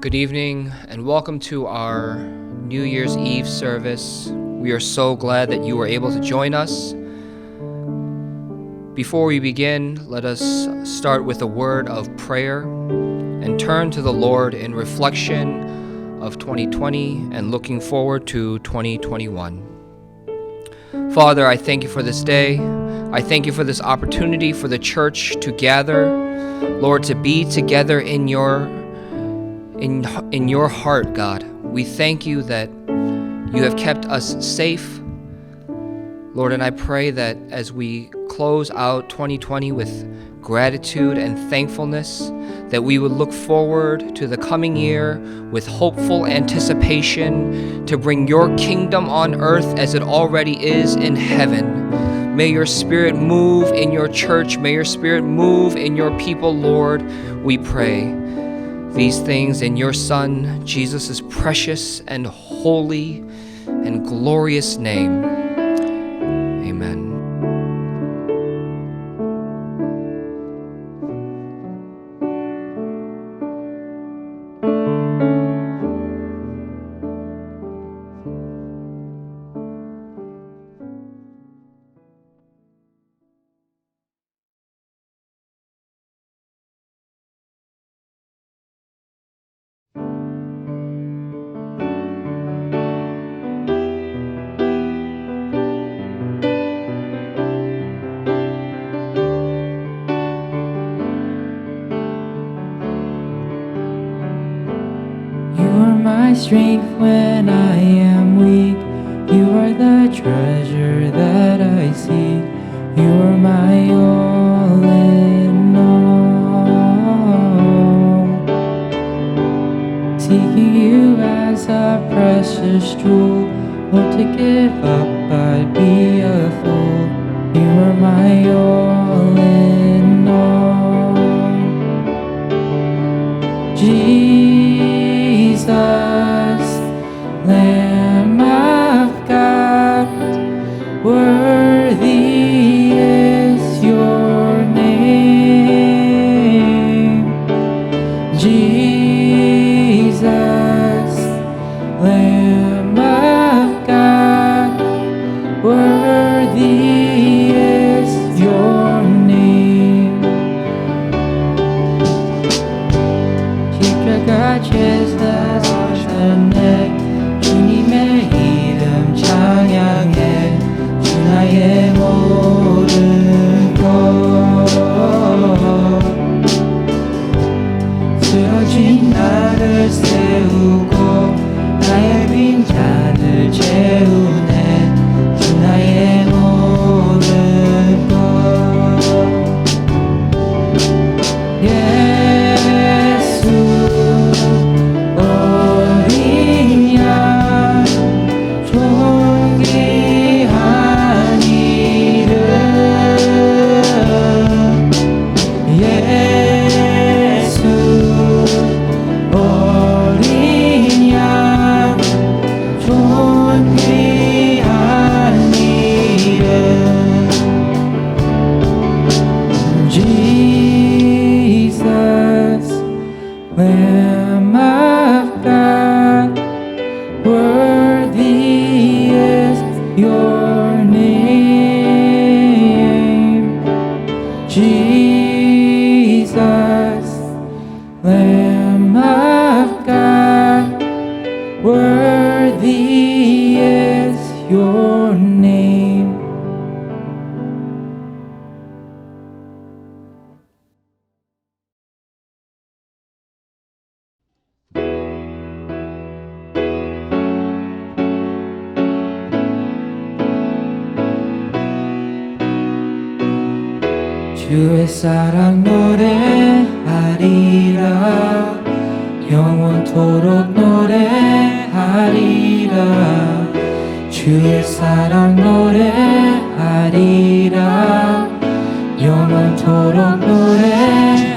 Good evening and welcome to our New Year's Eve service. We are so glad that you were able to join us. Before we begin, let us start with a word of prayer and turn to the Lord in reflection of 2020 and looking forward to 2021. Father, I thank you for this day. I thank you for this opportunity for the church to gather, Lord, to be together in your heart, God. We thank you that you have kept us safe, Lord, and I pray that as we close out 2020 with gratitude and thankfulness, that we would look forward to the coming year with hopeful anticipation to bring your kingdom on earth as it already is in heaven. May your Spirit move in your church. May your Spirit move in your people, Lord, we pray. These things in your Son, Jesus' precious and holy and glorious name. Amen. My strength when I am weak, you are the treasure that I seek. You are my all in all. Seeking you as a precious jewel, Lord, to give up I'd be a fool. You are my all in all. Jesus, Lamb of God, worthy is your name. Jesus, Lamb of God, worthy is your name. 십자가 죄사 내 주님의 이름 찬양해. 주 나의 모든 것 쓰러진 나를 세우고 나의 빈잔을 채우네. 주 나의 모든 것 예수 어린 양 존귀한 이름 예수 어린 양 존귀한 이름 Jesus, Lamb of God, worthy is your name. Jesus, Lamb of God, worthy is your name. 주의 사랑 노래하리라. 영원토록 노래하리라. 주의 사랑 노래하리라. 영원토록 노래하리라.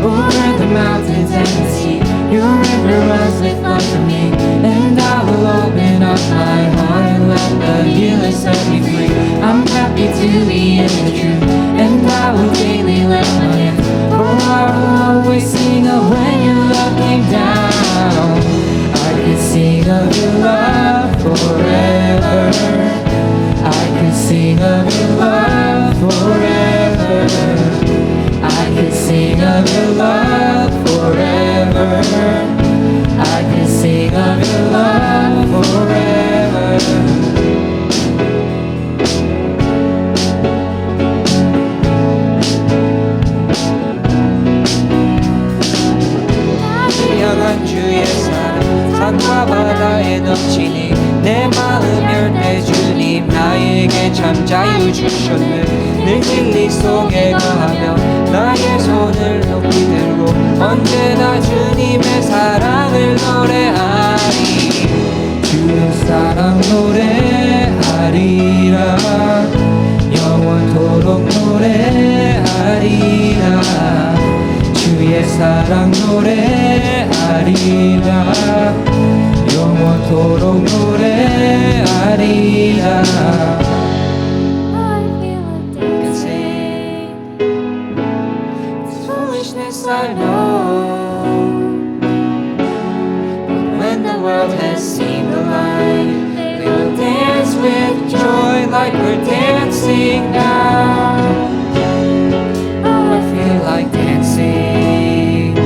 Over the mountains and the sea, your river runs with love for me, and I will open up my heart and let the sing of your love forever. I can sing of your love forever. I can sing of your love forever. I can sing of your love forever. 향한 주의 사랑 산과 바다에 넘치니 내 마음 열매 주님 나에게 참 자유 주셨네. 늘 진리 속에 거하며 나의 손을 높이 들고 언제나 주님의 사랑을 노래하리. 주의 사랑 노래하리라. 영원토록 노래하리라. 주의 사랑 노래하리라. 영원토록 노래하리라. Can sing this foolishness I know, but when the world has seen the light, they will dance with joy like we're dancing now. Oh, I feel like dancing.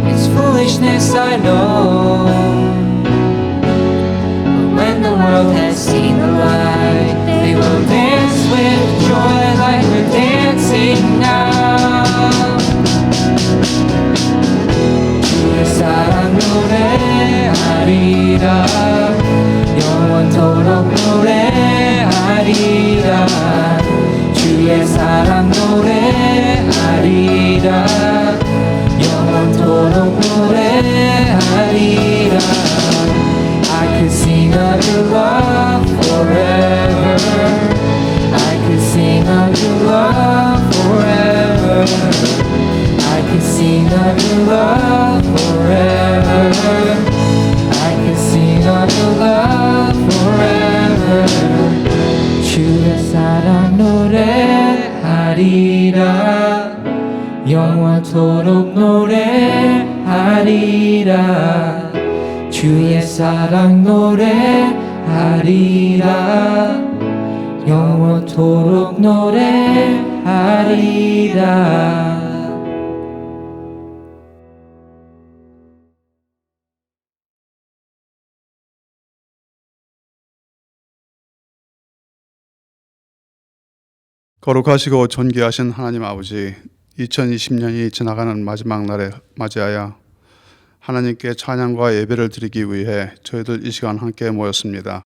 It's foolishness I know, but when the world has seen the light, they will dance with joy like we're dancing now. 주의 사랑 노래하리라. 영원토록 노래하리라. 주의 사랑 노래하리라. 영원토록 노래하리라. I could sing of your love forever. I could sing of your love forever. I could sing of your love forever. I could sing of your love forever. 주의 사랑 노래하리라. 영원토록 노래하리라. 주의 사랑 노래하리라. 영원토록 노래하리라. 거룩하시고 존귀하신 하나님 아버지, 2020년이 지나가는 마지막 날에 맞이하여 하나님께 찬양과 예배를 드리기 위해 저희들 이 시간 함께 모였습니다.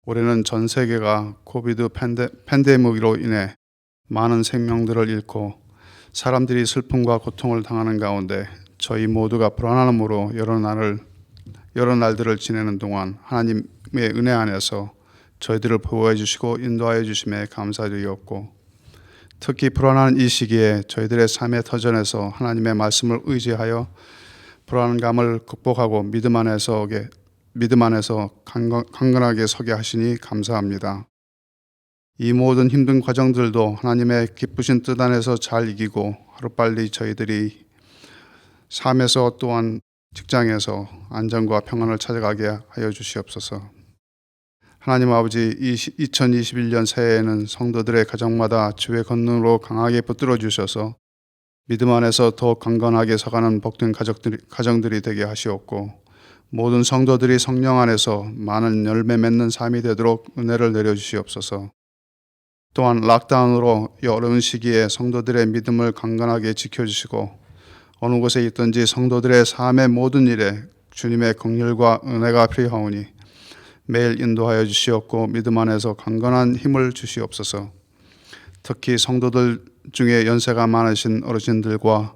올해는 전 세계가 코비드 팬데믹으로 인해 많은 생명들을 잃고 사람들이 슬픔과 고통을 당하는 가운데 저희 모두가 불안함으로 여러 날들을 지내는 동안 하나님의 은혜 안에서 저희들을 보호해 주시고 인도하여 주심에 감사드리옵고, 특히 불안한 이 시기에 저희들의 삶의 터전에서 하나님의 말씀을 의지하여 불안감을 극복하고 믿음 안에서 강건하게 서게 하시니 감사합니다. 이 모든 힘든 과정들도 하나님의 기쁘신 뜻 안에서 잘 이기고 하루빨리 저희들이 삶에서 또한 직장에서 안정과 평안을 찾아가게 하여 주시옵소서. 하나님 아버지, 2021년 새해에는 성도들의 가정마다 주의 권능으로 강하게 붙들어 주셔서 믿음 안에서 더욱 강건하게 서가는 복된 가정들이 되게 하시옵고, 모든 성도들이 성령 안에서 많은 열매 맺는 삶이 되도록 은혜를 내려주시옵소서. 또한 락다운으로 이 어려운 시기에 성도들의 믿음을 강건하게 지켜주시고, 어느 곳에 있든지 성도들의 삶의 모든 일에 주님의 긍휼과 은혜가 필요하오니 매일 인도하여 주시옵고 믿음 안에서 강건한 힘을 주시옵소서. 특히 성도들 중에 연세가 많으신 어르신들과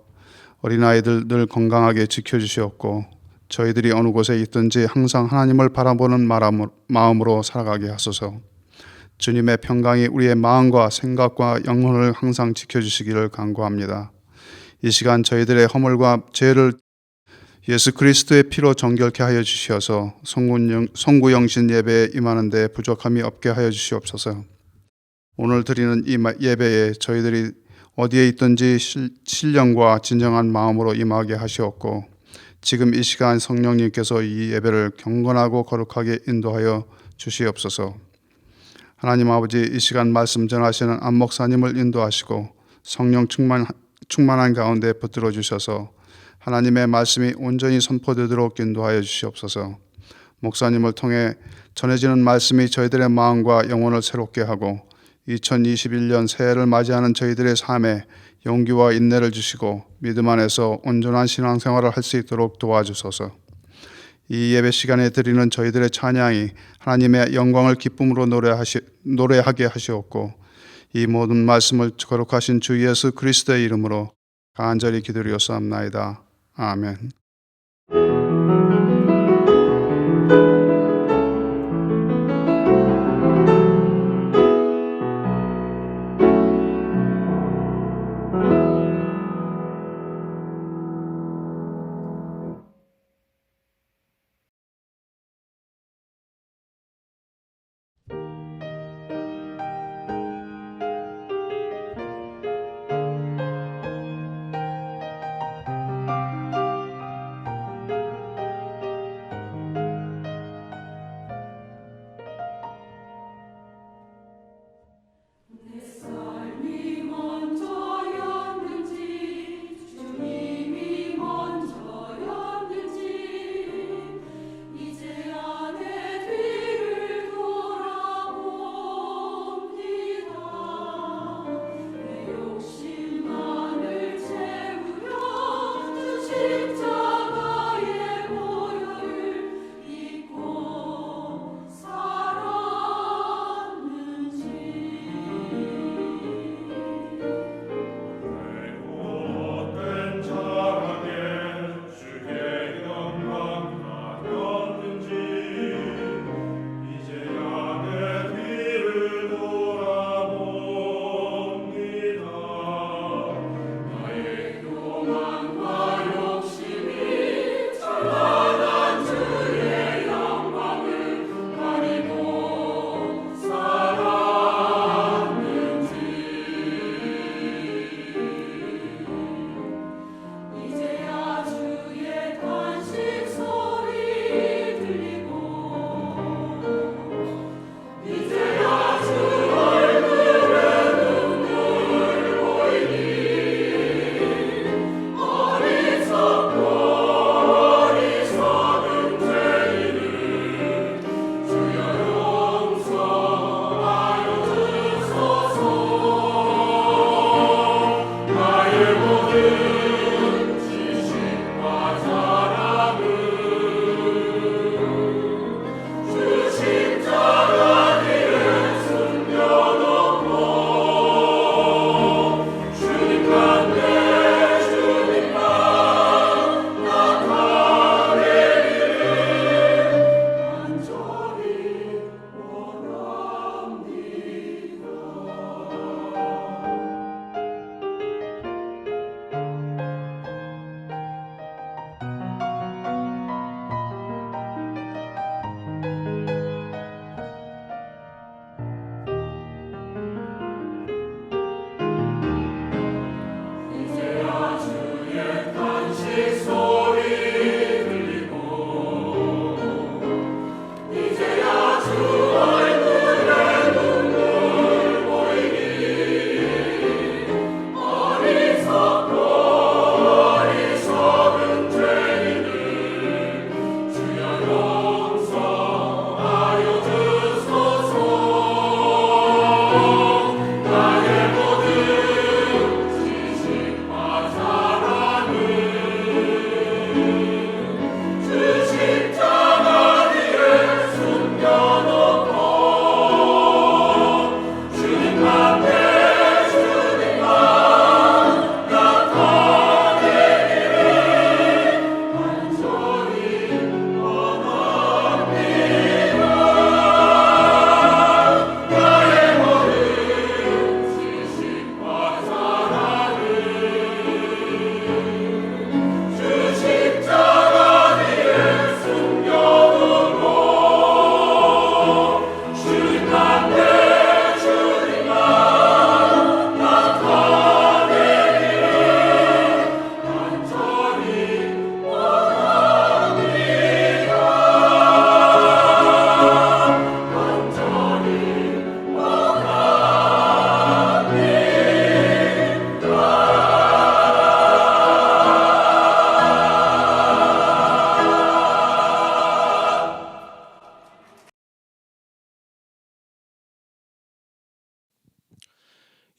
어린아이들 늘 건강하게 지켜주시옵고, 저희들이 어느 곳에 있든지 항상 하나님을 바라보는 마음으로 살아가게 하소서. 주님의 평강이 우리의 마음과 생각과 영혼을 항상 지켜주시기를 간구합니다. 이 시간 저희들의 허물과 죄를 예수 그리스도의 피로 정결케 하여 주시어서 송구영신 예배에 임하는 데 부족함이 없게 하여 주시옵소서. 오늘 드리는 이 예배에 저희들이 어디에 있든지 신령과 진정한 마음으로 임하게 하시옵고, 지금 이 시간 성령님께서 이 예배를 경건하고 거룩하게 인도하여 주시옵소서. 하나님 아버지, 이 시간 말씀 전하시는 안 목사님을 인도하시고 성령 충만한 가운데 붙들어 주셔서 하나님의 말씀이 온전히 선포되도록 인도하여 주시옵소서. 목사님을 통해 전해지는 말씀이 저희들의 마음과 영혼을 새롭게 하고 2021년 새해를 맞이하는 저희들의 삶에 용기와 인내를 주시고 믿음 안에서 온전한 신앙생활을 할 수 있도록 도와주소서. 이 예배 시간에 드리는 저희들의 찬양이 하나님의 영광을 기쁨으로 노래하게 하시옵고 이 모든 말씀을 거룩하신 주 예수 그리스도의 이름으로 간절히 기도리옵사옵나이다. 아멘.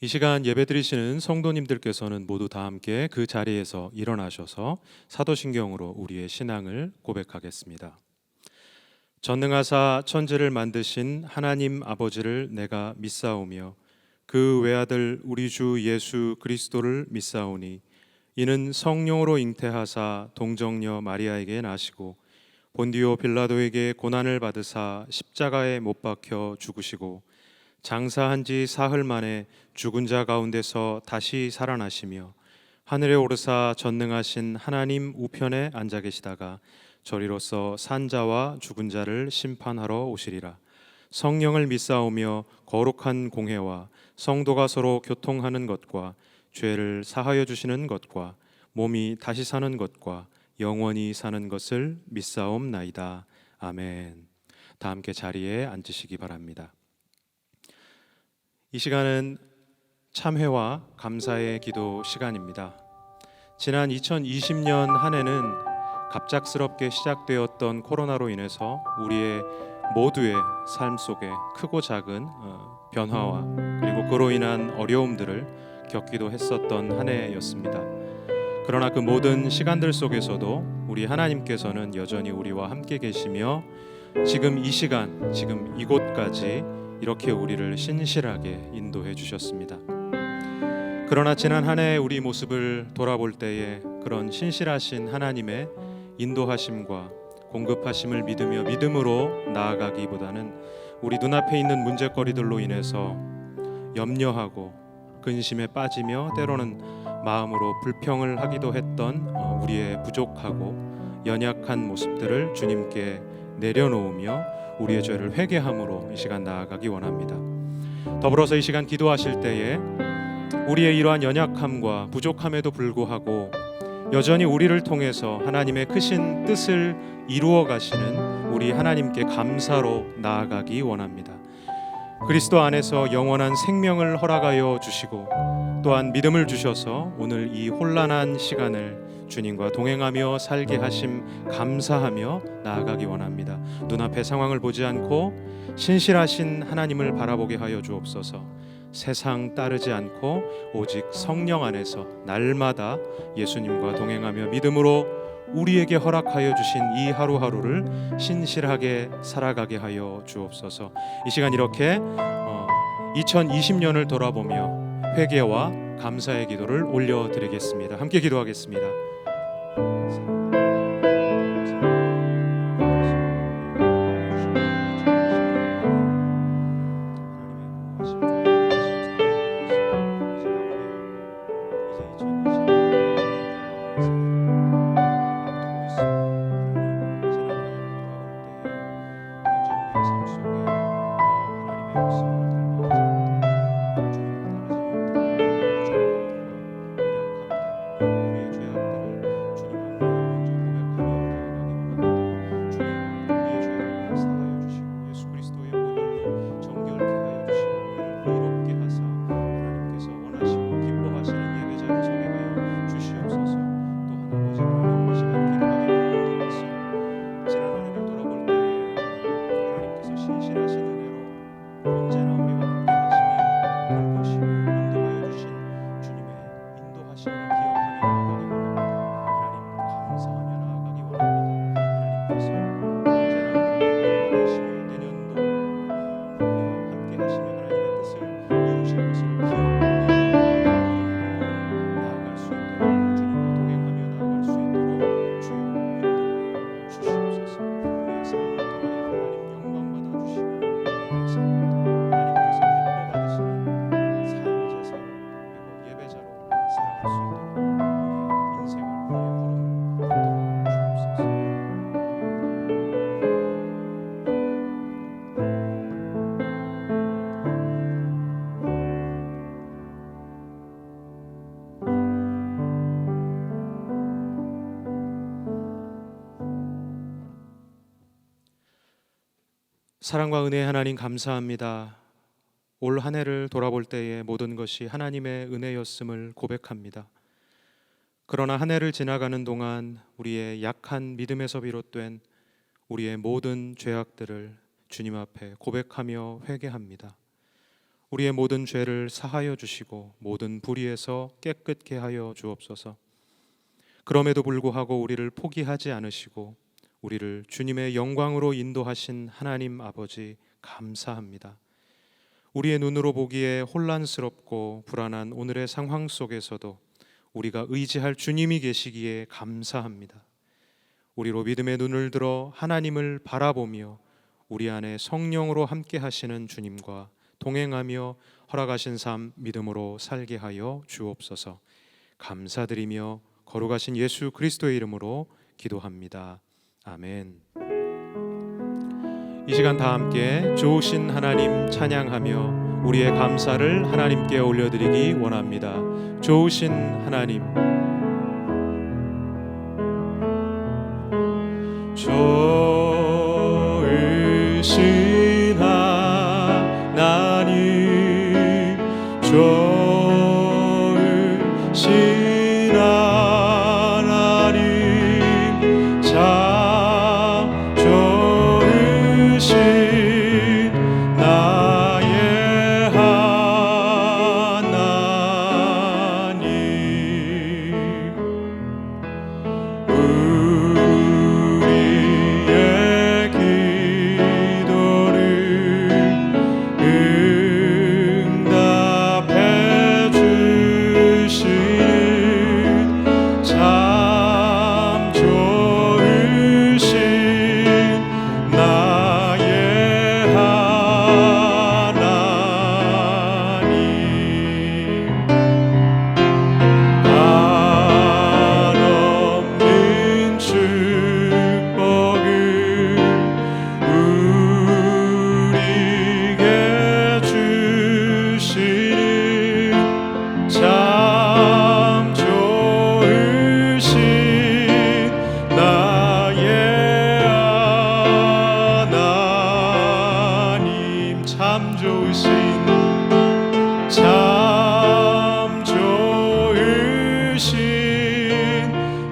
이 시간 예배드리시는 성도님들께서는 모두 다 함께 그 자리에서 일어나셔서 사도신경으로 우리의 신앙을 고백하겠습니다. 전능하사 천지를 만드신 하나님 아버지를 내가 믿사오며 그 외아들 우리 주 예수 그리스도를 믿사오니 이는 성령으로 잉태하사 동정녀 마리아에게 나시고 본디오 빌라도에게 고난을 받으사 십자가에 못 박혀 죽으시고 장사한 지 사흘 만에 죽은 자 가운데서 다시 살아나시며 하늘에 오르사 전능하신 하나님 우편에 앉아 계시다가 저리로서 산 자와 죽은 자를 심판하러 오시리라. 성령을 믿사오며 거룩한 공회와 성도가 서로 교통하는 것과 죄를 사하여 주시는 것과 몸이 다시 사는 것과 영원히 사는 것을 믿사옵나이다. 아멘. 다 함께 자리에 앉으시기 바랍니다. 이 시간은 참회와 감사의 기도 시간입니다. 지난 2020년 한 해는 갑작스럽게 시작되었던 코로나로 인해서 우리의 모두의 삶 속에 크고 작은 변화와 그리고 그로 인한 어려움들을 겪기도 했었던 한 해였습니다. 그러나 그 모든 시간들 속에서도 우리 하나님께서는 여전히 우리와 함께 계시며 지금 이 시간, 지금 이곳까지 이렇게 우리를 신실하게 인도해 주셨습니다. 그러나 지난 한 해의 우리 모습을 돌아볼 때에 그런 신실하신 하나님의 인도하심과 공급하심을 믿으며 믿음으로 나아가기보다는 우리 눈앞에 있는 문제거리들로 인해서 염려하고 근심에 빠지며 때로는 마음으로 불평을 하기도 했던 우리의 부족하고 연약한 모습들을 주님께 내려놓으며 우리의 죄를 회개함으로 이 시간 나아가기 원합니다. 더불어서 이 시간 기도하실 때에 우리의 이러한 연약함과 부족함에도 불구하고 여전히 우리를 통해서 하나님의 크신 뜻을 이루어 가시는 우리 하나님께 감사로 나아가기 원합니다. 그리스도 안에서 영원한 생명을 허락하여 주시고 또한 믿음을 주셔서 오늘 이 혼란한 시간을 주님과 동행하며 살게 하심 감사하며 나아가기 원합니다. 눈앞의 상황을 보지 않고 신실하신 하나님을 바라보게 하여 주옵소서. 세상 따르지 않고 오직 성령 안에서 날마다 예수님과 동행하며 믿음으로 우리에게 허락하여 주신 이 하루하루를 신실하게 살아가게 하여 주옵소서. 이 시간 이렇게 2020년을 돌아보며 회개와 감사의 기도를 올려드리겠습니다. 함께 기도하겠습니다. 사랑과 은혜의 하나님 감사합니다. 올 한 해를 돌아볼 때에 모든 것이 하나님의 은혜였음을 고백합니다. 그러나 한 해를 지나가는 동안 우리의 약한 믿음에서 비롯된 우리의 모든 죄악들을 주님 앞에 고백하며 회개합니다. 우리의 모든 죄를 사하여 주시고 모든 불의에서 깨끗게 하여 주옵소서. 그럼에도 불구하고 우리를 포기하지 않으시고 우리를 주님의 영광으로 인도하신 하나님 아버지 감사합니다. 우리의 눈으로 보기에 혼란스럽고 불안한 오늘의 상황 속에서도 우리가 의지할 주님이 계시기에 감사합니다. 우리로 믿음의 눈을 들어 하나님을 바라보며 우리 안에 성령으로 함께 하시는 주님과 동행하며 허락하신 삶 믿음으로 살게 하여 주옵소서. 감사드리며 거룩하신 예수 그리스도의 이름으로 기도합니다. 아멘. 이 시간 다 함께 좋으신 하나님 찬양하며 우리의 감사를 하나님께 올려드리기 원합니다. 좋으신 하나님, 좋으신 하나님, 좋으신 하나님, 참 좋으신 나의 하나님, 우리의 기도를 응답해 주시는 참 좋으신 나의 하나님, 한없는 축복을 우리에게 주시는 참 좋으신 나의 하나님, 참 좋으신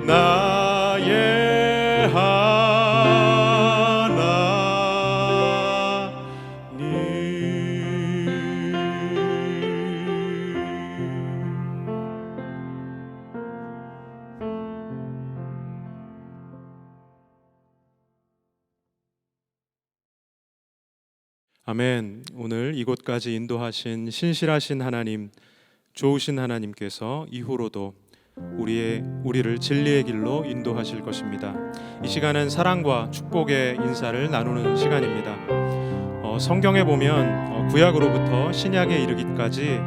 나의 아멘. 오늘 이곳까지 인도하신 신실하신 하나님, 좋으신 하나님께서 이후로도 우리를 진리의 길로 인도하실 것입니다. 이 시간은 사랑과 축복의 인사를 나누는 시간입니다. 성경에 보면 구약으로부터 신약에 이르기까지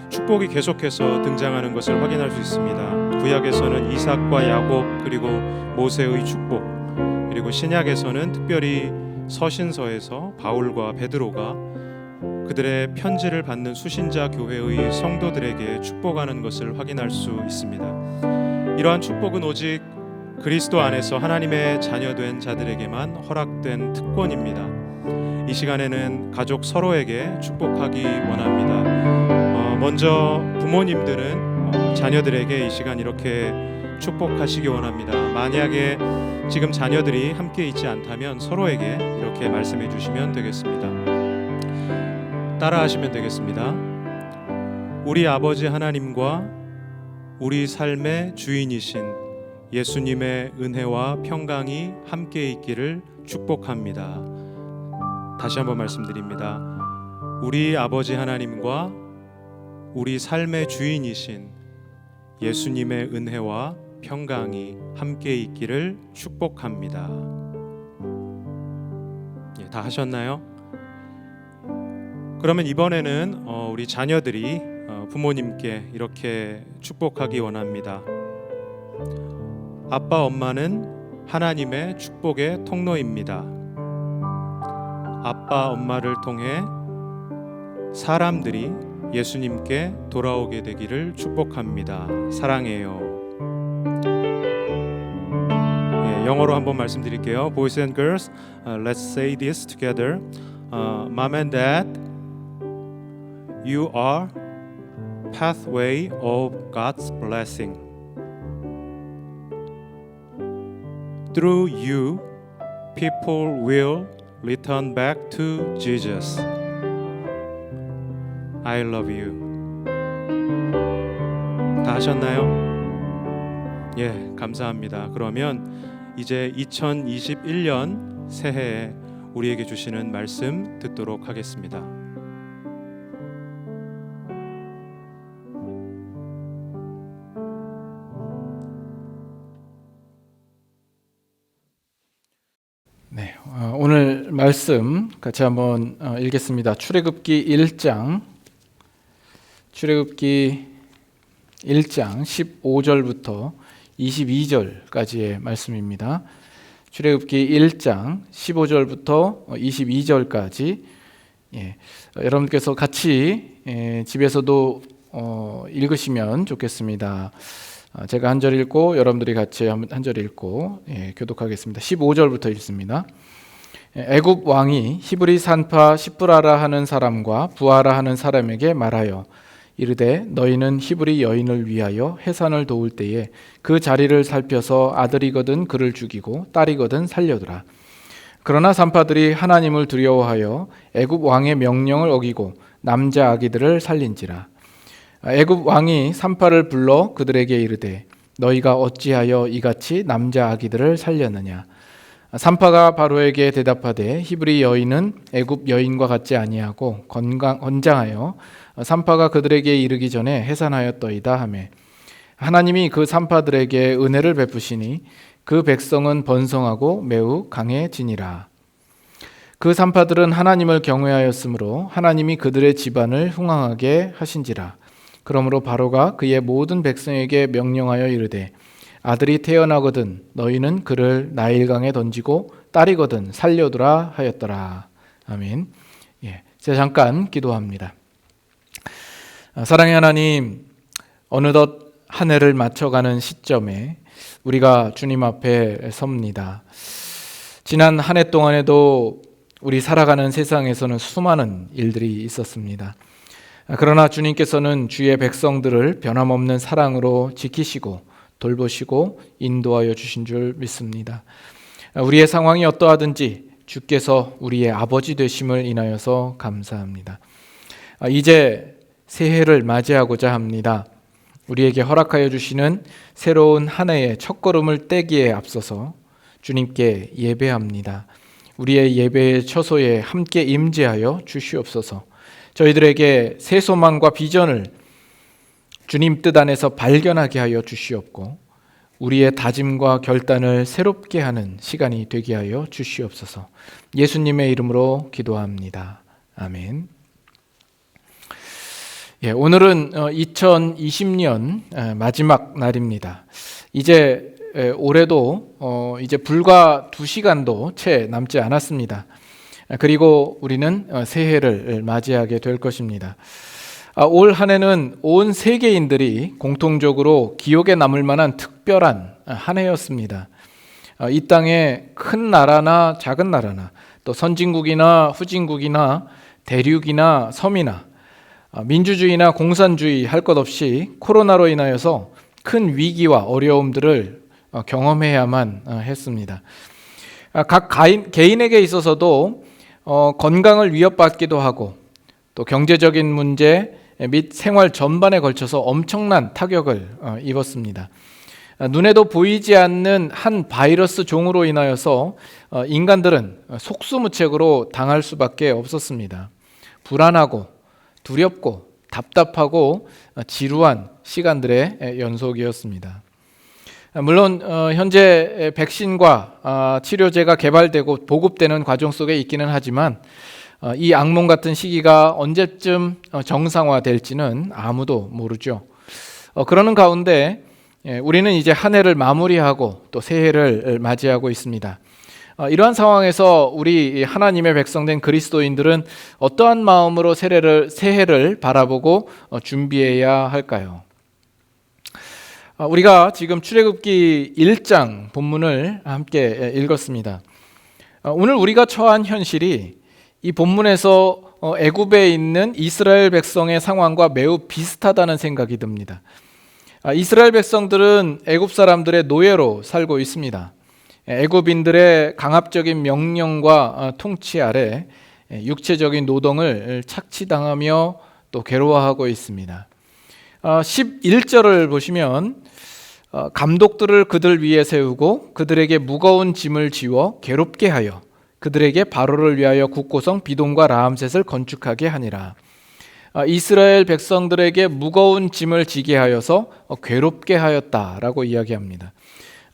축복이 계속해서 등장하는 것을 확인할 수 있습니다. 구약에서는 이삭과 야곱 그리고 모세의 축복, 그리고 신약에서는 특별히 서신서에서 바울과 베드로가 그들의 편지를 받는 수신자 교회의 성도들에게 축복하는 것을 확인할 수 있습니다. 이러한 축복은 오직 그리스도 안에서 하나님의 자녀된 자들에게만 허락된 특권입니다. 이 시간에는 가족 서로에게 축복하기 원합니다. 먼저 부모님들은 자녀들에게 이 시간 이렇게 축복하시기 원합니다. 만약에 지금 자녀들이 함께 있지 않다면 서로에게 이렇게 말씀해 주시면 되겠습니다. 따라하시면 되겠습니다. 우리 아버지 하나님과 우리 삶의 주인이신 예수님의 은혜와 평강이 함께 있기를 축복합니다. 다시 한번 말씀드립니다. 우리 아버지 하나님과 우리 삶의 주인이신 예수님의 은혜와 평강이 함께 있기를 축복합니다. 다 하셨나요? 그러면 이번에는 우리 자녀들이 부모님께 이렇게 축복하기 원합니다. 아빠, 엄마는 하나님의 축복의 통로입니다. 아빠, 엄마를 통해 사람들이 예수님께 돌아오게 되기를 축복합니다. 사랑해요. 영어로 한번 말씀드릴게요. Boys and girls, let's say this together. Mom and Dad, you are pathway of God's blessing. Through you, people will return back to Jesus. I love you. 다 하셨나요? 예, 감사합니다. 그러면 이제 2021년 새해에 우리에게 주시는 말씀 듣도록 하겠습니다. 네, 오늘 말씀 같이 한번 읽겠습니다. 출애굽기 1장 15절부터 22절까지의 말씀입니다. 출애굽기 1장 15절부터 22절까지 여러분께서 같이 집에서도 읽으시면 좋겠습니다. 제가 한 절 읽고 여러분들이 같이 한 절 읽고 교독하겠습니다. 15절부터 읽습니다. 애굽 왕이 히브리 산파 시프라라 하는 사람과 부하라 하는 사람에게 말하여 이르되 너희는 히브리 여인을 위하여 해산을 도울 때에 그 자리를 살펴서 아들이거든 그를 죽이고 딸이거든 살려두라. 그러나 산파들이 하나님을 두려워하여 애굽 왕의 명령을 어기고 남자 아기들을 살린지라. 애굽 왕이 산파를 불러 그들에게 이르되 너희가 어찌하여 이같이 남자 아기들을 살렸느냐. 산파가 바로에게 대답하되 히브리 여인은 애굽 여인과 같지 아니하고 건장하여 산파가 그들에게 이르기 전에 해산하였더이다 하매 하나님이 그 산파들에게 은혜를 베푸시니 그 백성은 번성하고 매우 강해지니라. 그 산파들은 하나님을 경외하였으므로 하나님이 그들의 집안을 흥왕하게 하신지라. 그러므로 바로가 그의 모든 백성에게 명령하여 이르되 아들이 태어나거든 너희는 그를 나일강에 던지고 딸이거든 살려두라 하였더라. 아멘. 제가 잠깐 기도합니다. 사랑의 하나님, 어느덧 한 해를 맞춰가는 시점에 우리가 주님 앞에 섭니다. 지난 한 해 동안에도 우리 살아가는 세상에서는 수많은 일들이 있었습니다. 그러나 주님께서는 주의 백성들을 변함없는 사랑으로 지키시고 돌보시고 인도하여 주신 줄 믿습니다. 우리의 상황이 어떠하든지 주께서 우리의 아버지 되심을 인하여서 감사합니다. 이제 새해를 맞이하고자 합니다. 우리에게 허락하여 주시는 새로운 한 해의 첫걸음을 떼기에 앞서서 주님께 예배합니다. 우리의 예배의 처소에 함께 임재하여 주시옵소서. 저희들에게 새 소망과 비전을 주님 뜻 안에서 발견하게 하여 주시옵고 우리의 다짐과 결단을 새롭게 하는 시간이 되게 하여 주시옵소서. 예수님의 이름으로 기도합니다. 아멘. 오늘은 2020년 마지막 날입니다. 이제 올해도 이제 불과 2시간도 채 남지 않았습니다. 그리고 우리는 새해를 맞이하게 될 것입니다. 올 한 해는 온 세계인들이 공통적으로 기억에 남을 만한 특별한 한 해였습니다. 이 땅에 큰 나라나 작은 나라나 또 선진국이나 후진국이나 대륙이나 섬이나 민주주의나 공산주의 할 것 없이 코로나로 인하여서 큰 위기와 어려움들을 경험해야만 했습니다. 각 개인에게 있어서도 건강을 위협받기도 하고 또 경제적인 문제 및 생활 전반에 걸쳐서 엄청난 타격을 입었습니다. 눈에도 보이지 않는 한 바이러스 종으로 인하여서 인간들은 속수무책으로 당할 수밖에 없었습니다. 불안하고 두렵고 답답하고 지루한 시간들의 연속이었습니다. 물론 현재 백신과 치료제가 개발되고 보급되는 과정 속에 있기는 하지만 이 악몽 같은 시기가 언제쯤 정상화될지는 아무도 모르죠. 그러는 가운데 우리는 이제 한 해를 마무리하고 또 새해를 맞이하고 있습니다. 이러한 상황에서 우리 하나님의 백성된 그리스도인들은 어떠한 마음으로 새해를 바라보고 준비해야 할까요? 우리가 지금 출애굽기 1장 본문을 함께 읽었습니다. 오늘 우리가 처한 현실이 이 본문에서 애굽에 있는 이스라엘 백성의 상황과 매우 비슷하다는 생각이 듭니다. 이스라엘 백성들은 애굽 사람들의 노예로 살고 있습니다. 애굽인들의 강압적인 명령과 통치 아래 육체적인 노동을 착취당하며 또 괴로워하고 있습니다. 11절을 보시면 감독들을 그들 위에 세우고 그들에게 무거운 짐을 지워 괴롭게 하여 그들에게 바로를 위하여 국고성 비돔과 라암셋을 건축하게 하니라. 이스라엘 백성들에게 무거운 짐을 지게 하여서 괴롭게 하였다라고 이야기합니다.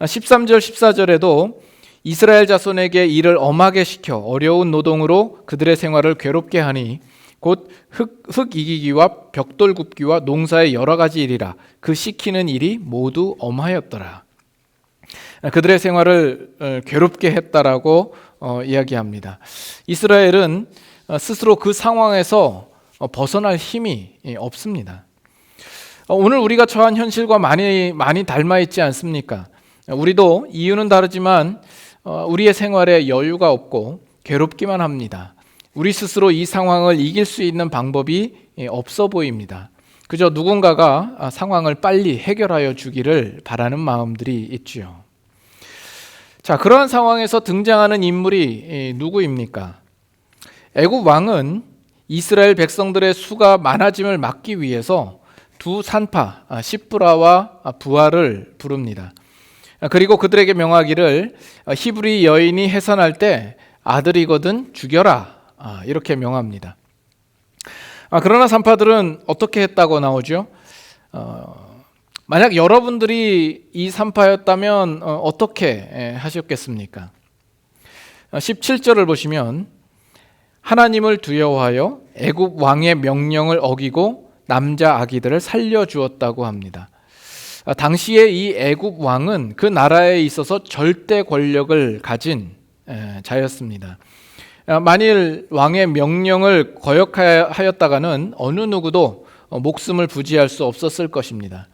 13절 14절에도 이스라엘 자손에게 일을 엄하게 시켜 어려운 노동으로 그들의 생활을 괴롭게 하니 곧 흙 이기기와 벽돌 굽기와 농사의 여러 가지 일이라 그 시키는 일이 모두 엄하였더라. 그들의 생활을 괴롭게 했다라고 이야기합니다. 이스라엘은 스스로 그 상황에서 벗어날 힘이 없습니다. 오늘 우리가 처한 현실과 많이 닮아 있지 않습니까? 우리도 이유는 다르지만 우리의 생활에 여유가 없고 괴롭기만 합니다. 우리 스스로 이 상황을 이길 수 있는 방법이 없어 보입니다. 그저 누군가가 상황을 빨리 해결하여 주기를 바라는 마음들이 있지요. 자, 그러한 상황에서 등장하는 인물이 누구입니까? 애굽 왕은 이스라엘 백성들의 수가 많아짐을 막기 위해서 두 산파 시브라와 부하를 부릅니다. 그리고 그들에게 명하기를 히브리 여인이 해산할 때 아들이거든 죽여라, 이렇게 명합니다. 그러나 산파들은 어떻게 했다고 나오죠? 만약 여러분들이 이 산파였다면 어떻게 하셨겠습니까? 17절을 보시면 하나님을 두려워하여 애굽 왕의 명령을 어기고 남자 아기들을 살려주었다고 합니다. 당시에 이 애굽 왕은 그 나라에 있어서 절대 권력을 가진 자였습니다. 만일 왕의 명령을 거역하였다가는 어느 누구도 목숨을 부지할 수 없었을 것입니다.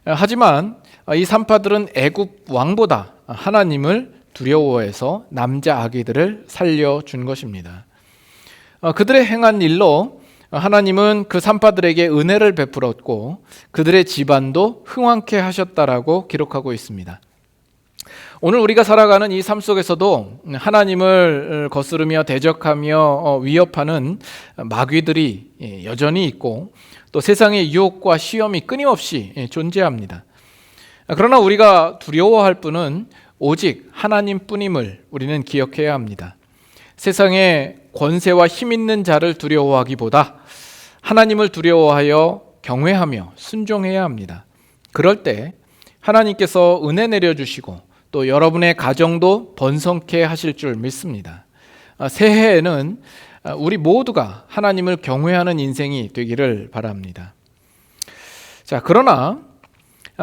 하지만 이 산파들은 애굽 왕보다 하나님을 두려워해서 남자 아기들을 살려준 것입니다. 그들의 행한 일로 하나님은 그 산파들에게 은혜를 베풀었고 그들의 집안도 흥왕케 하셨다라고 기록하고 있습니다. 오늘 우리가 살아가는 이 삶 속에서도 하나님을 거스르며 대적하며 위협하는 마귀들이 여전히 있고 또 세상의 유혹과 시험이 끊임없이 존재합니다. 그러나 우리가 두려워할 분은 오직 하나님뿐임을 우리는 기억해야 합니다. 세상의 권세와 힘 있는 자를 두려워하기보다 하나님을 두려워하여 경외하며 순종해야 합니다. 그럴 때 하나님께서 은혜 내려주시고 또 여러분의 가정도 번성케 하실 줄 믿습니다. 새해에는 우리 모두가 하나님을 경외하는 인생이 되기를 바랍니다. 자, 그러나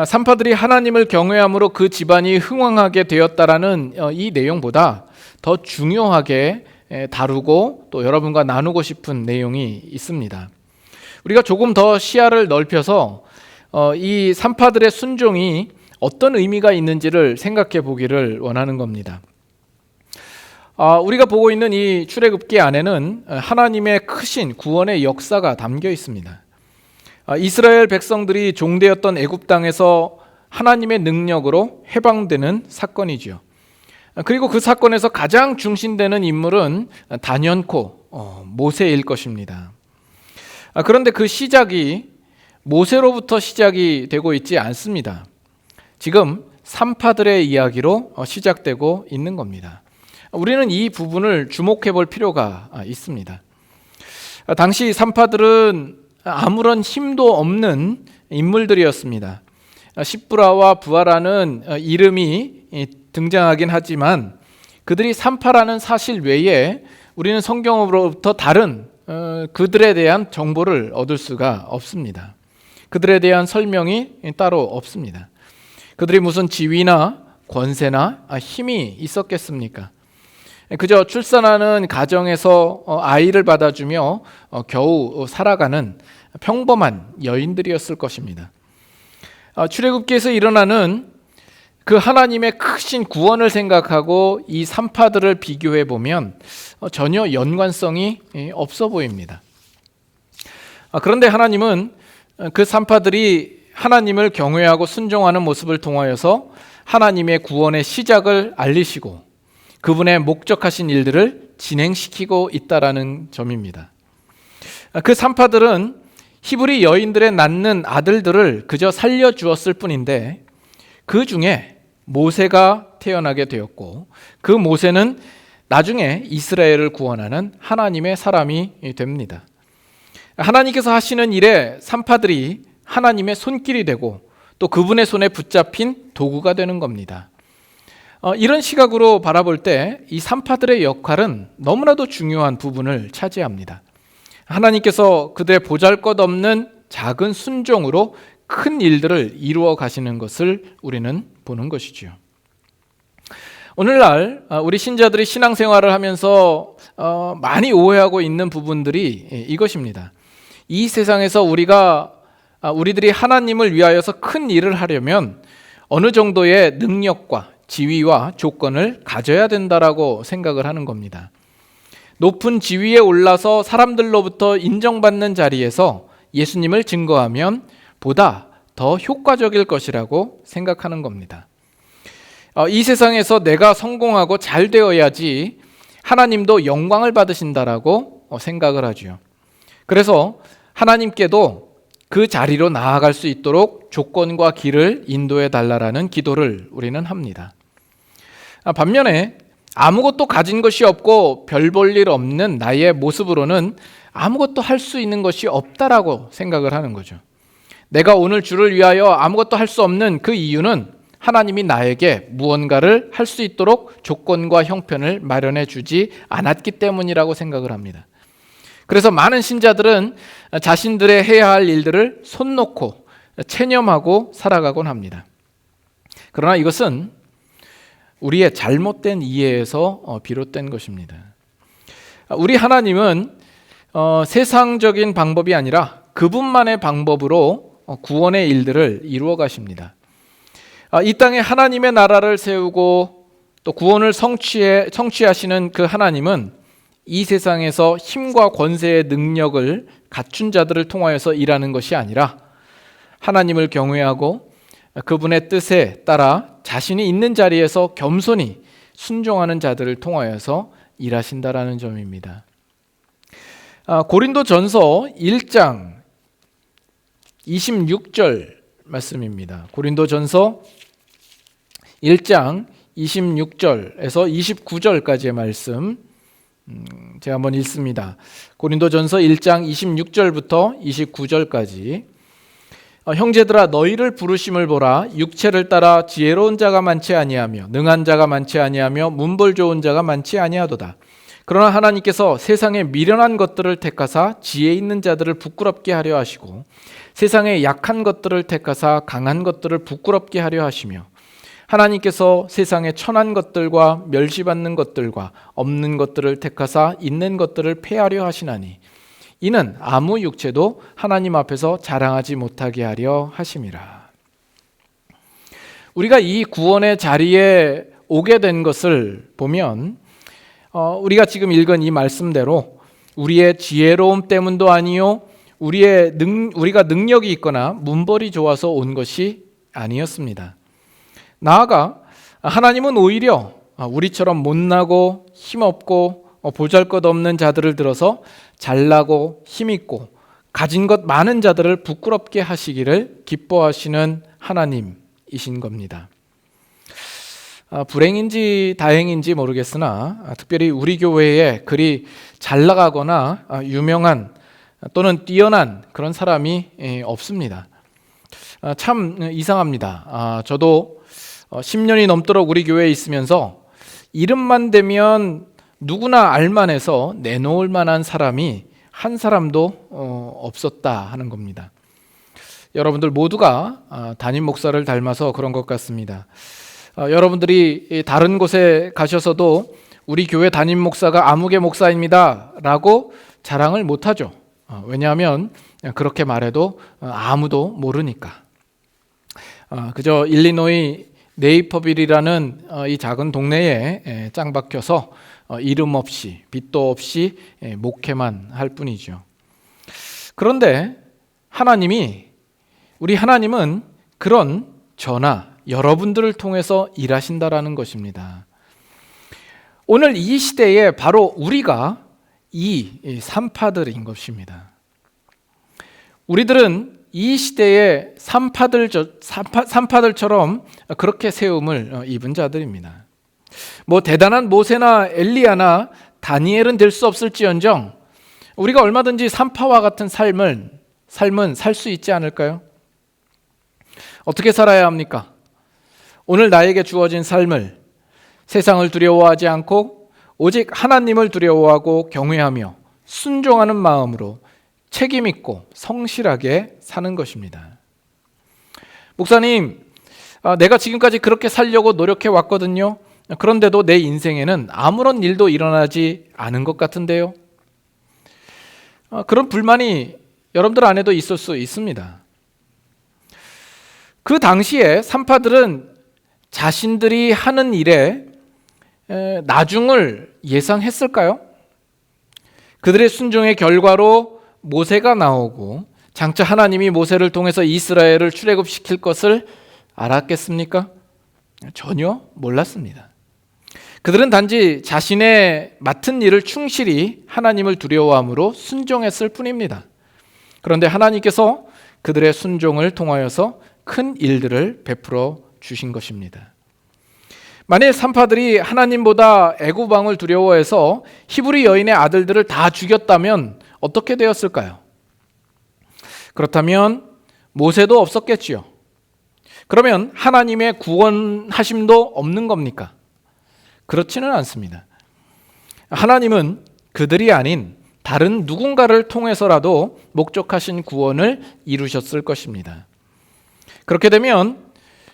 산파들이 하나님을 경외함으로 그 집안이 흥왕하게 되었다라는 이 내용보다 더 중요하게 다루고 또 여러분과 나누고 싶은 내용이 있습니다. 우리가 조금 더 시야를 넓혀서 이 산파들의 순종이 어떤 의미가 있는지를 생각해 보기를 원하는 겁니다. 우리가 보고 있는 이 출애굽기 안에는 하나님의 크신 구원의 역사가 담겨 있습니다. 이스라엘 백성들이 종되었던 애굽 땅에서 하나님의 능력으로 해방되는 사건이지요. 그리고 그 사건에서 가장 중심되는 인물은 단연코 모세일 것입니다. 그런데 그 시작이 모세로부터 시작이 되고 있지 않습니다. 지금 산파들의 이야기로 시작되고 있는 겁니다. 우리는 이 부분을 주목해 볼 필요가 있습니다. 당시 산파들은 아무런 힘도 없는 인물들이었습니다. 시브라와 부하라는 이름이 등장하긴 하지만 그들이 산파라는 사실 외에 우리는 성경으로부터 다른 그들에 대한 정보를 얻을 수가 없습니다. 그들에 대한 설명이 따로 없습니다. 그들이 무슨 지위나 권세나 힘이 있었겠습니까? 그저 출산하는 가정에서 아이를 받아주며 겨우 살아가는 평범한 여인들이었을 것입니다. 출애굽기에서 일어나는 그 하나님의 크신 구원을 생각하고 이 산파들을 비교해 보면 전혀 연관성이 없어 보입니다. 그런데 하나님은 그 산파들이 하나님을 경외하고 순종하는 모습을 통하여서 하나님의 구원의 시작을 알리시고 그분의 목적하신 일들을 진행시키고 있다라는 점입니다. 그 산파들은 히브리 여인들의 낳는 아들들을 그저 살려주었을 뿐인데 그 중에 모세가 태어나게 되었고 그 모세는 나중에 이스라엘을 구원하는 하나님의 사람이 됩니다. 하나님께서 하시는 일에 산파들이 하나님의 손길이 되고 또 그분의 손에 붙잡힌 도구가 되는 겁니다. 이런 시각으로 바라볼 때 이 산파들의 역할은 너무나도 중요한 부분을 차지합니다. 하나님께서 그들의 보잘것없는 작은 순종으로 큰 일들을 이루어 가시는 것을 우리는 보는 것이지요. 오늘날 우리 신자들이 신앙생활을 하면서 많이 오해하고 있는 부분들이 이것입니다. 이 세상에서 우리들이 하나님을 위하여서 큰 일을 하려면 어느 정도의 능력과 지위와 조건을 가져야 된다라고 생각을 하는 겁니다. 높은 지위에 올라서 사람들로부터 인정받는 자리에서 예수님을 증거하면 보다 더 효과적일 것이라고 생각하는 겁니다. 이 세상에서 내가 성공하고 잘 되어야지 하나님도 영광을 받으신다라고 생각을 하죠. 그래서 하나님께도 그 자리로 나아갈 수 있도록 조건과 길을 인도해 달라라는 기도를 우리는 합니다. 반면에 아무것도 가진 것이 없고 별 볼 일 없는 나의 모습으로는 아무것도 할 수 있는 것이 없다라고 생각을 하는 거죠. 내가 오늘 주를 위하여 아무것도 할 수 없는 그 이유는 하나님이 나에게 무언가를 할 수 있도록 조건과 형편을 마련해 주지 않았기 때문이라고 생각을 합니다. 그래서 많은 신자들은 자신들의 해야 할 일들을 손 놓고 체념하고 살아가곤 합니다. 그러나 이것은 우리의 잘못된 이해에서 비롯된 것입니다. 우리 하나님은 세상적인 방법이 아니라 그분만의 방법으로 구원의 일들을 이루어 가십니다. 이 땅에 하나님의 나라를 세우고 또 구원을 성취하시는 그 하나님은 이 세상에서 힘과 권세의 능력을 갖춘 자들을 통하여서 일하는 것이 아니라 하나님을 경외하고 그분의 뜻에 따라 자신이 있는 자리에서 겸손히 순종하는 자들을 통하여서 일하신다라는 점입니다. 고린도전서 1장 26절 말씀입니다. 고린도전서 1장 26절에서 29절까지의 말씀 제가 한번 읽습니다. 고린도전서 1장 26절부터 29절까지 형제들아 너희를 부르심을 보라 육체를 따라 지혜로운 자가 많지 아니하며 능한 자가 많지 아니하며 문벌 좋은 자가 많지 아니하도다. 그러나 하나님께서 세상에 미련한 것들을 택하사 지혜 있는 자들을 부끄럽게 하려 하시고 세상에 약한 것들을 택하사 강한 것들을 부끄럽게 하려 하시며 하나님께서 세상에 천한 것들과 멸시받는 것들과 없는 것들을 택하사 있는 것들을 폐하려 하시나니 이는 아무 육체도 하나님 앞에서 자랑하지 못하게 하려 하심이라. 우리가 이 구원의 자리에 오게 된 것을 보면 우리가 지금 읽은 이 말씀대로 우리의 지혜로움 때문도 아니요 우리가 능력이 있거나 문벌이 좋아서 온 것이 아니었습니다. 나아가 하나님은 오히려 우리처럼 못나고 힘없고 보잘것없는 자들을 들어서 잘나고 힘있고 가진 것 많은 자들을 부끄럽게 하시기를 기뻐하시는 하나님이신 겁니다. 불행인지 다행인지 모르겠으나 특별히 우리 교회에 그리 잘 나가거나 유명한 또는 뛰어난 그런 사람이 없습니다. 참 이상합니다. 저도 10년이 넘도록 우리 교회에 있으면서 이름만 대면 누구나 알만해서 내놓을 만한 사람이 한 사람도 없었다 하는 겁니다. 여러분들 모두가 담임 목사를 닮아서 그런 것 같습니다. 여러분들이 다른 곳에 가셔서도 우리 교회 담임 목사가 아무개 목사입니다 라고 자랑을 못하죠. 왜냐하면 그렇게 말해도 아무도 모르니까. 그저 일리노이 네이퍼빌이라는 이 작은 동네에 짱 박혀서 이름 없이 빚도 없이 목회만 할 뿐이죠. 그런데 우리 하나님은 그런 저나 여러분들을 통해서 일하신다라는 것입니다. 오늘 이 시대에 바로 우리가 이 산파들인 것입니다. 우리들은 이 시대의 산파들처럼 그렇게 세움을 입은 자들입니다. 뭐 대단한 모세나 엘리야나 다니엘은 될 수 없을지언정 우리가 얼마든지 산파와 같은 삶은 살 수 있지 않을까요? 어떻게 살아야 합니까? 오늘 나에게 주어진 삶을 세상을 두려워하지 않고 오직 하나님을 두려워하고 경외하며 순종하는 마음으로 책임 있고 성실하게 사는 것입니다. 목사님, 내가 지금까지 그렇게 살려고 노력해 왔거든요. 그런데도 내 인생에는 아무런 일도 일어나지 않은 것 같은데요. 그런 불만이 여러분들 안에도 있을 수 있습니다. 그 당시에 산파들은 자신들이 하는 일에 나중을 예상했을까요? 그들의 순종의 결과로 모세가 나오고 장차 하나님이 모세를 통해서 이스라엘을 출애굽시킬 것을 알았겠습니까? 전혀 몰랐습니다. 그들은 단지 자신의 맡은 일을 충실히 하나님을 두려워함으로 순종했을 뿐입니다. 그런데 하나님께서 그들의 순종을 통하여서 큰 일들을 베풀어 주신 것입니다. 만일 산파들이 하나님보다 애굽 왕을 두려워해서 히브리 여인의 아들들을 다 죽였다면 어떻게 되었을까요? 그렇다면 모세도 없었겠지요. 그러면 하나님의 구원하심도 없는 겁니까? 그렇지는 않습니다. 하나님은 그들이 아닌 다른 누군가를 통해서라도 목적하신 구원을 이루셨을 것입니다. 그렇게 되면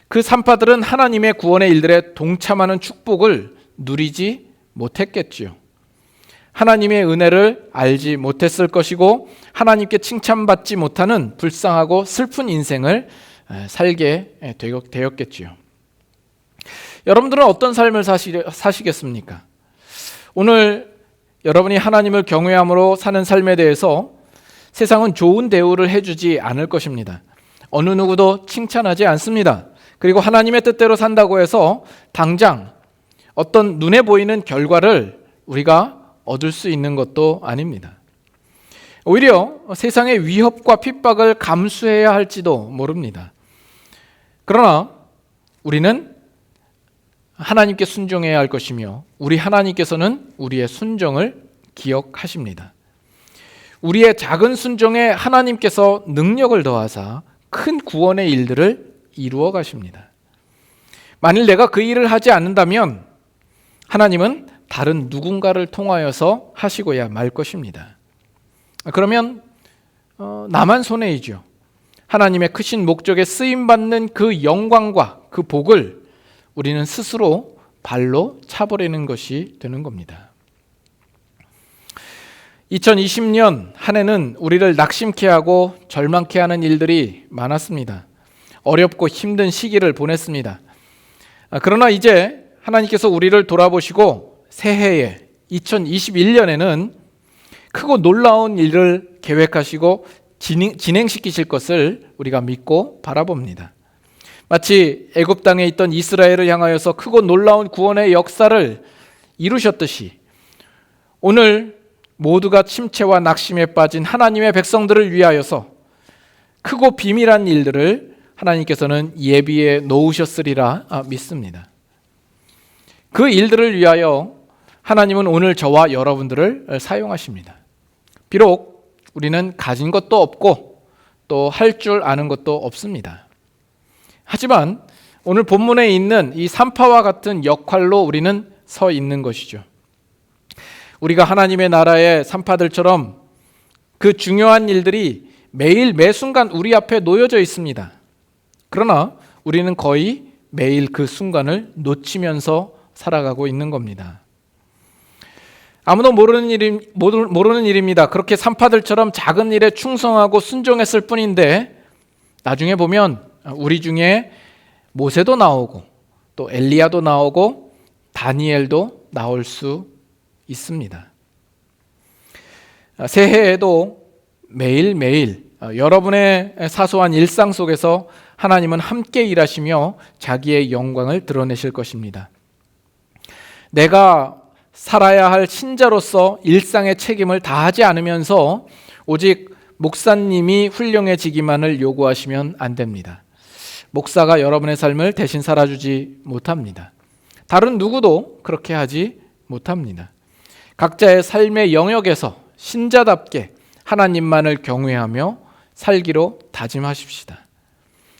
그 산파들은 하나님의 구원의 일들에 동참하는 축복을 누리지 못했겠지요. 하나님의 은혜를 알지 못했을 것이고 하나님께 칭찬받지 못하는 불쌍하고 슬픈 인생을 살게 되었겠지요. 여러분들은 어떤 삶을 사시겠습니까? 오늘 여러분이 하나님을 경외함으로 사는 삶에 대해서 세상은 좋은 대우를 해주지 않을 것입니다. 어느 누구도 칭찬하지 않습니다. 그리고 하나님의 뜻대로 산다고 해서 당장 어떤 눈에 보이는 결과를 우리가 얻을 수 있는 것도 아닙니다. 오히려 세상의 위협과 핍박을 감수해야 할지도 모릅니다. 그러나 우리는 하나님께 순종해야 할 것이며 우리 하나님께서는 우리의 순종을 기억하십니다. 우리의 작은 순종에 하나님께서 능력을 더하사 큰 구원의 일들을 이루어 가십니다. 만일 내가 그 일을 하지 않는다면 하나님은 다른 누군가를 통하여서 하시고야 말 것입니다. 그러면 나만 손해이죠. 하나님의 크신 목적에 쓰임받는 그 영광과 그 복을 우리는 스스로 발로 차버리는 것이 되는 겁니다. 2020년 한 해는 우리를 낙심케 하고 절망케 하는 일들이 많았습니다. 어렵고 힘든 시기를 보냈습니다. 그러나 이제 하나님께서 우리를 돌아보시고 새해에 2021년에는 크고 놀라운 일을 계획하시고 진행시키실 것을 우리가 믿고 바라봅니다. 마치 애굽 땅에 있던 이스라엘을 향하여서 크고 놀라운 구원의 역사를 이루셨듯이 오늘 모두가 침체와 낙심에 빠진 하나님의 백성들을 위하여서 크고 비밀한 일들을 하나님께서는 예비해 놓으셨으리라 믿습니다. 그 일들을 위하여 하나님은 오늘 저와 여러분들을 사용하십니다. 비록 우리는 가진 것도 없고 또 할 줄 아는 것도 없습니다. 하지만 오늘 본문에 있는 이 산파와 같은 역할로 우리는 서 있는 것이죠. 우리가 하나님의 나라의 산파들처럼 그 중요한 일들이 매일 매순간 우리 앞에 놓여져 있습니다. 그러나 우리는 거의 매일 그 순간을 놓치면서 살아가고 있는 겁니다. 아무도 모르는 일입니다. 그렇게 산파들처럼 작은 일에 충성하고 순종했을 뿐인데 나중에 보면 우리 중에 모세도 나오고 또 엘리야도 나오고 다니엘도 나올 수 있습니다. 새해에도 매일매일 여러분의 사소한 일상 속에서 하나님은 함께 일하시며 자기의 영광을 드러내실 것입니다. 내가 살아야 할 신자로서 일상의 책임을 다하지 않으면서 오직 목사님이 훌륭해지기만을 요구하시면 안 됩니다. 목사가 여러분의 삶을 대신 살아주지 못합니다. 다른 누구도 그렇게 하지 못합니다. 각자의 삶의 영역에서 신자답게 하나님만을 경외하며 살기로 다짐하십시다.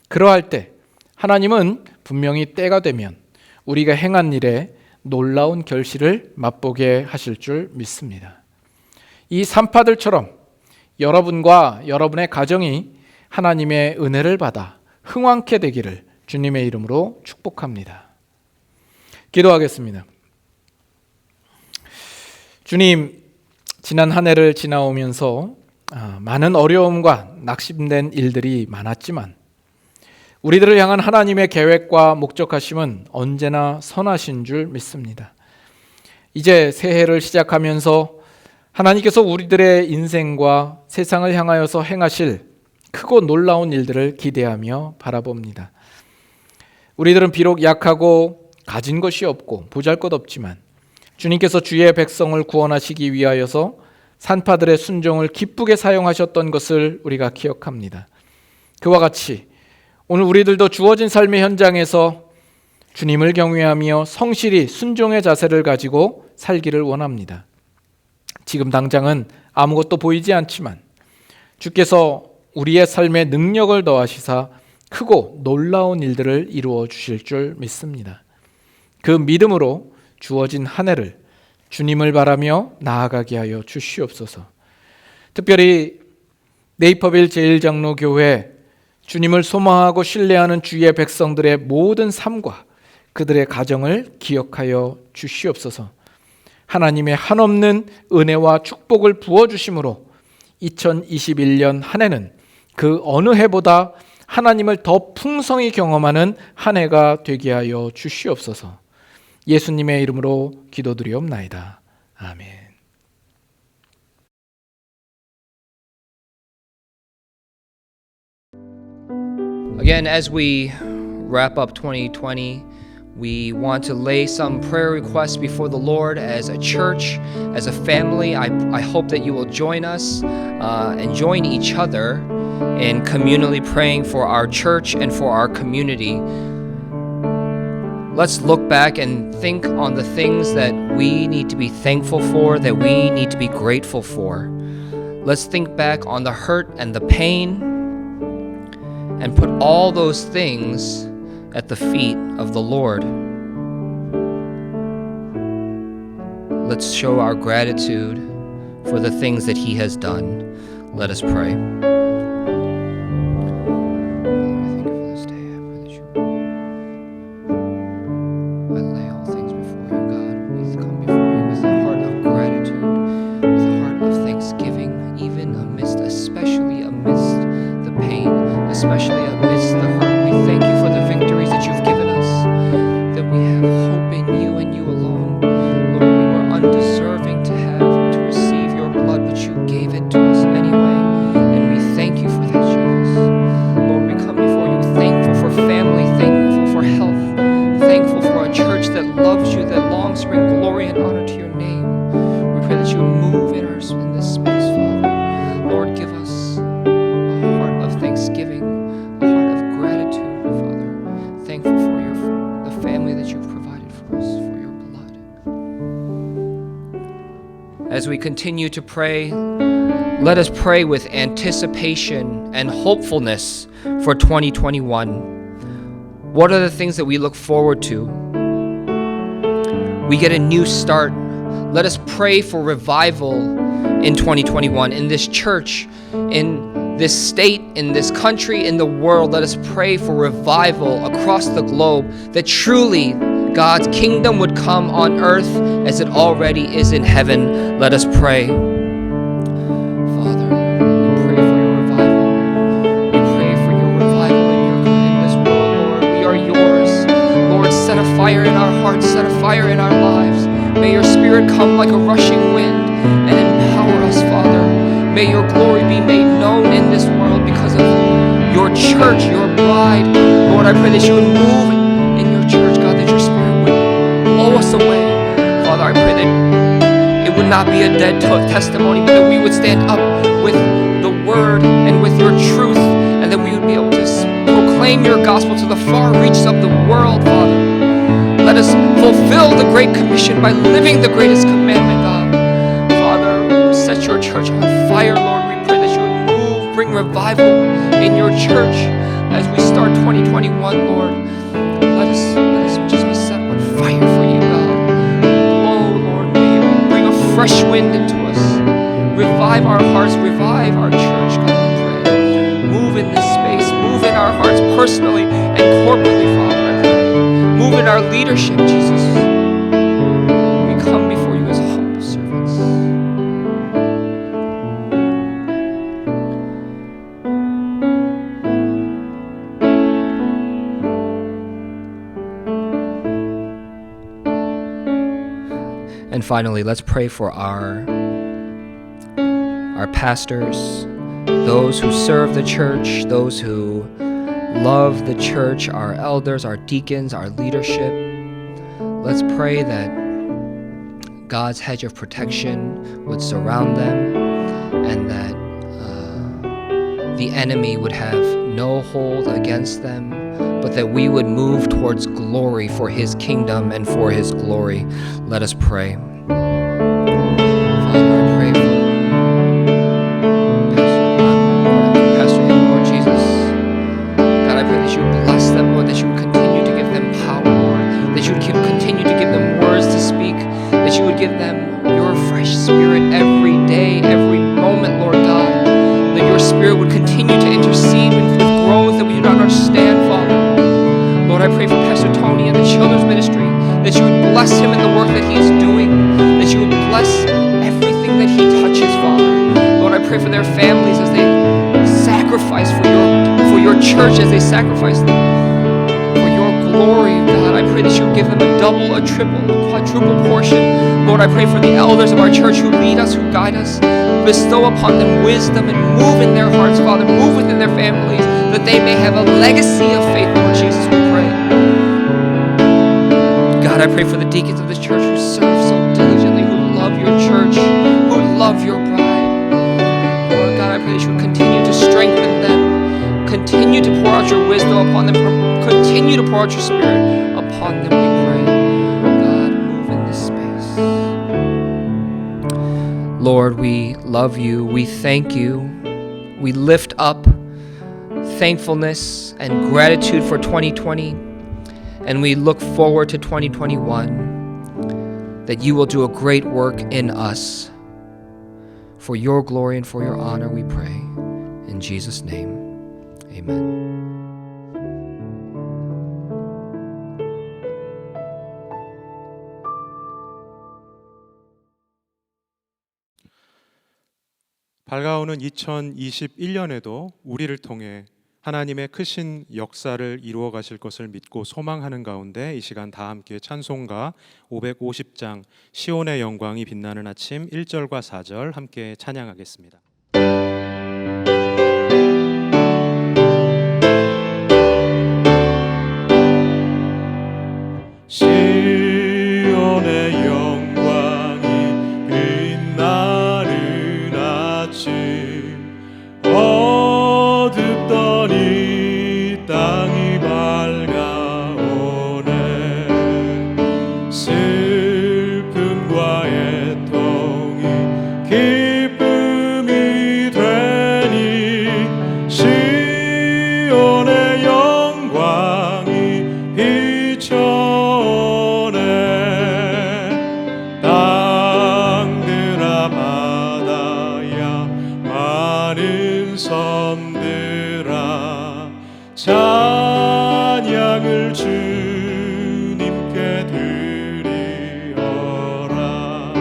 그러할 때 하나님은 분명히 때가 되면 우리가 행한 일에 놀라운 결실을 맛보게 하실 줄 믿습니다. 이 산파들처럼 여러분과 여러분의 가정이 하나님의 은혜를 받아 흥왕케 되기를 주님의 이름으로 축복합니다. 기도하겠습니다. 주님, 지난 한 해를 지나오면서 많은 어려움과 낙심된 일들이 많았지만 우리들을 향한 하나님의 계획과 목적하심은 언제나 선하신 줄 믿습니다. 이제 새해를 시작하면서 하나님께서 우리들의 인생과 세상을 향하여서 행하실 크고 놀라운 일들을 기대하며 바라봅니다. 우리들은 비록 약하고 가진 것이 없고 보잘것없지만 주님께서 주의 백성을 구원하시기 위하여서 산파들의 순종을 기쁘게 사용하셨던 것을 우리가 기억합니다. 그와 같이 오늘 우리들도 주어진 삶의 현장에서 주님을 경외하며 성실히 순종의 자세를 가지고 살기를 원합니다. 지금 당장은 아무것도 보이지 않지만 주께서 우리의 삶에 능력을 더하시사 크고 놀라운 일들을 이루어 주실 줄 믿습니다. 그 믿음으로 주어진 한 해를 주님을 바라며 나아가게 하여 주시옵소서. 특별히 네이퍼빌 제1장로교회 주님을 소망하고 신뢰하는 주의 백성들의 모든 삶과 그들의 가정을 기억하여 주시옵소서. 하나님의 한없는 은혜와 축복을 부어주심으로 2021년 한 해는 그 어느 해보다 하나님을 더 풍성히 경험하는 한 해가 되게 하여 주시옵소서. 예수님의 이름으로 기도드리옵나이다. 아멘. Again, as we wrap up 2020, we want to lay some prayer requests before the Lord as a church, as a family. I hope that you will join us and join each other in communally praying for our church and for our community. Let's look back and think on the things that we need to be thankful for, that we need to be grateful for. Let's think back on the hurt and the pain and put all those things at the feet of the Lord. Let's show our gratitude for the things that He has done. Let us pray. Especially amidst the hurt, we thank you for the victories that you've given us, that we have hope in you and you alone. Lord, we were undeserving to receive your blood, but you gave it to us anyway, and we thank you for that, Jesus. Lord, we come before you thankful for family, thankful for health, thankful for a church that loves you, that longs to bring glory and honor to your name. We pray that you would move in this space, Father. Lord, give us a heart of thanksgiving, a heart of gratitude, Father. Thankful for the family that you've provided for us, for your blood. As we continue to pray, let us pray with anticipation and hopefulness for 2021. What are the things that we look forward to? We get a new start. Let us pray for revival in 2021 in this church, in this state, in this country, in the world. Let us pray for revival across the globe, that truly God's kingdom would come on earth as it already is in heaven. Let us pray. Father, we pray for your revival. We pray for your revival in this world, Lord. We are yours. Lord, set a fire in our hearts, set a fire in our lives. May your Spirit come like a rushing wind and empower us, Father. May your glory be made known in this world because of your church, your bride. Lord, I pray that you would move in your church, God, that your Spirit would blow us away. Father, I pray that it would not be a dead testimony, but that we would stand up with the word word and with your truth, and that we would be able to proclaim your gospel to the far reaches of the world, Father. Let us fulfill the Great Commission by living the greatest commandment, God. Father, set your church on fire, Lord. We pray that you would move, bring revival in your church as we start 2021, Lord. Let us just be set on fire for you, God. Blow, Lord, may you bring a fresh wind into us. Revive our hearts, revive our church, God, we pray. Move in this space, move in our hearts personally and corporately, Father, I pray. Move in our leadership, Jesus. We come before you as humble servants. And finally, let's pray for our pastors, those who serve the church, those who love the church, our elders, our deacons, our leadership. Let's pray that God's hedge of protection would surround them, and that the enemy would have no hold against them, but that we would move towards glory for his kingdom and for his glory. Let us pray. Father, I pray for Pastor and Lord Jesus. God, I pray that you would bless them, Lord, that you would continue to give them power, Lord, that you would continue to give them words to speak, that you would give them your fresh spirit every day, every moment, Lord God, that your spirit would continue to intercede with groans that we do not understand, Father. Lord, I pray for Pastor Tony and the children's ministry, that you would bless him in the work that he is doing, that you would bless everything that he touches, Father. Lord, I pray for their families as they sacrifice for your church, as they sacrifice for your glory, God. I pray that you would give them a double, a triple, a quadruple portion. Lord, I pray for the elders of our church who lead us, who guide us. Bestow upon them wisdom and move in their hearts, Father. Move within their families, that they may have a legacy of faith, Lord Jesus, we pray. God, I pray for the deacons of this church who serve so diligently, who love your church, who love your bride. Lord God, I pray that you would continue to strengthen them, continue to pour out your wisdom upon them, continue to pour out your spirit upon them, we pray. God, move in this space. Lord, we love you, we thank you, we lift up thankfulness and gratitude for 2020, and we look forward to 2021, that you will do a great work in us. For your glory and for your honor, we pray. In Jesus' name, amen. 밝아오는 2021년에도 우리를 통해 하나님의 크신 역사를 이루어 가실 것을 믿고 소망하는 가운데 이 시간 다 함께 찬송가 550장 시온의 영광이 빛나는 아침 1절과 4절 함께 찬양하겠습니다. 시온의 영광이 빛나는 아침 어둡던 이 땅이 밝아오네 슬픔과 애통이 기쁨이 되니 시온의 영광이 비춰오네 땅들아 바다야 많은 섬들아 찬양을 주님께 드리어라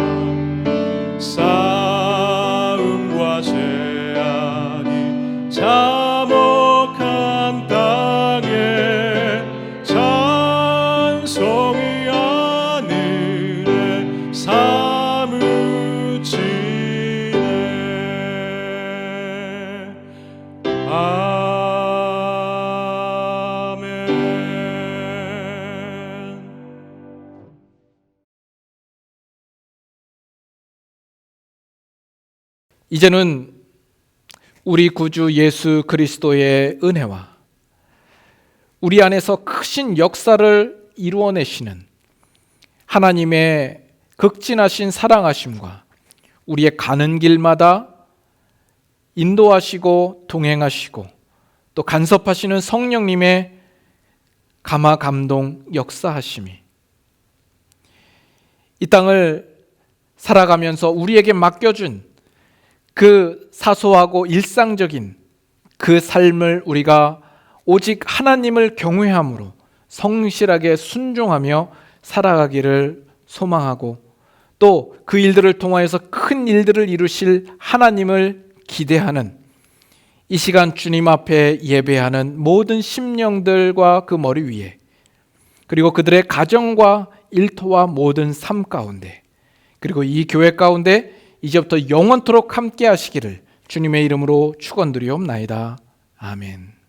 싸움과 재앙이 참혹한 땅에 찬송이 하늘에 사무치네 아멘. 이제는 우리 구주 예수 그리스도의 은혜와 우리 안에서 크신 역사를 이루어내시는 하나님의 극진하신 사랑하심과 우리의 가는 길마다 인도하시고 동행하시고 또 간섭하시는 성령님의 감화 감동 역사하심이 이 땅을 살아가면서 우리에게 맡겨준 그 사소하고 일상적인 그 삶을 우리가 오직 하나님을 경외함으로 성실하게 순종하며 살아가기를 소망하고 또 그 일들을 통하여서 큰 일들을 이루실 하나님을 기대하는 이 시간 주님 앞에 예배하는 모든 심령들과 그 머리 위에 그리고 그들의 가정과 일터와 모든 삶 가운데 그리고 이 교회 가운데 이제부터 영원토록 함께 하시기를 주님의 이름으로 축원드리옵나이다. 아멘.